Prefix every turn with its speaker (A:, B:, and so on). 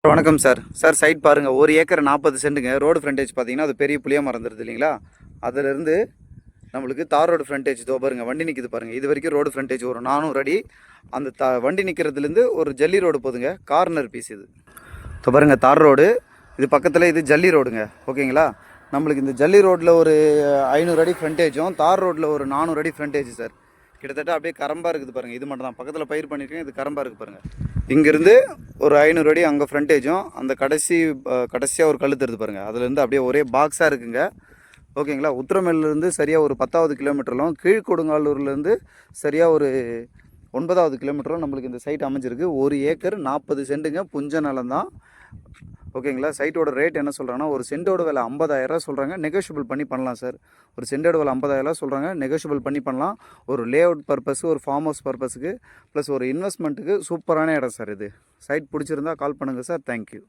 A: வணக்கம் sir. Side பாருங்கள், 1 acre 40 சென்ட்டுங்க. Road frontage பார்த்தீங்கன்னா அது பெரிய புளியாக மரம் இருந்தது இல்லைங்களா, அதிலிருந்து நம்மளுக்கு தார் ரோடு ஃப்ரண்டேஜ் இதோ பாருங்கள், வண்டி நிற்கிது பாருங்கள். இது வரைக்கும் ரோடு ஃப்ரண்டேஜ் ஒரு 400 அடி. அந்த வண்டி நிற்கிறதுலேருந்து ஒரு ஜல்லி ரோடு போதுங்க, கார்னர் பீஸ் இது. இப்போ பாருங்கள் தார் ரோடு, இது பக்கத்தில் இது ஜல்லி ரோடுங்க. ஓகேங்களா, நம்மளுக்கு இந்த ஜல்லி ரோட்டில் ஒரு 500 அடி ஃப்ரண்டேஜும், தார் ரோட்டில் ஒரு 400 அடி ஃப்ரண்டேஜ் சார். கிட்டத்தட்ட அப்படியே கரம்பாக இருக்குது பாருங்கள். இது மட்டும் தான் பக்கத்தில் பயிர் பண்ணியிருக்கேன், இது கரம்பாக இருக்குது பாருங்கள். இங்கேருந்து ஒரு 500 அடி அங்கே ஃப்ரண்டேஜும், அந்த கடைசியாக ஒரு கல் தருது பாருங்கள், அதுலேருந்து அப்படியே ஒரே பாக்ஸாக இருக்குங்க. ஓகேங்களா, உத்திரமேலேருந்து சரியாக ஒரு 10வது கிலோமீட்டரிலும், கீழ்கொடுங்காலூர்லேருந்து சரியாக ஒரு 9வது கிலோமீட்டரும் நம்மளுக்கு இந்த சைட் அமைஞ்சிருக்கு. 1 ஏக்கர் 40 சென்ட்டுங்க, புஞ்ச நிலம் தான். ஓகேங்களா, சைட்டோட ரேட் என்ன சொல்கிறாங்கன்னா, ஒரு சென்டோட விலை 50,000 சொல்கிறாங்க. நெகோஷியபிள் பண்ணி பண்ணலாம் சார். ஒரு சென்டோட விலை 50,000 சொல்கிறாங்க, நெகோஷியபிள் பண்ணி பண்ணலாம். ஒரு லே அவுட் பர்பஸ், ஒரு ஃபார்ம் ஹவுஸ் பர்பஸுக்கு ப்ளஸ் ஒரு இன்வெஸ்ட்மெண்ட்டுக்கு சூப்பரான இடம் சார் இது. சைட் பிடிச்சிருந்தா கால் பண்ணுங்கள் சார். தேங்க்யூ.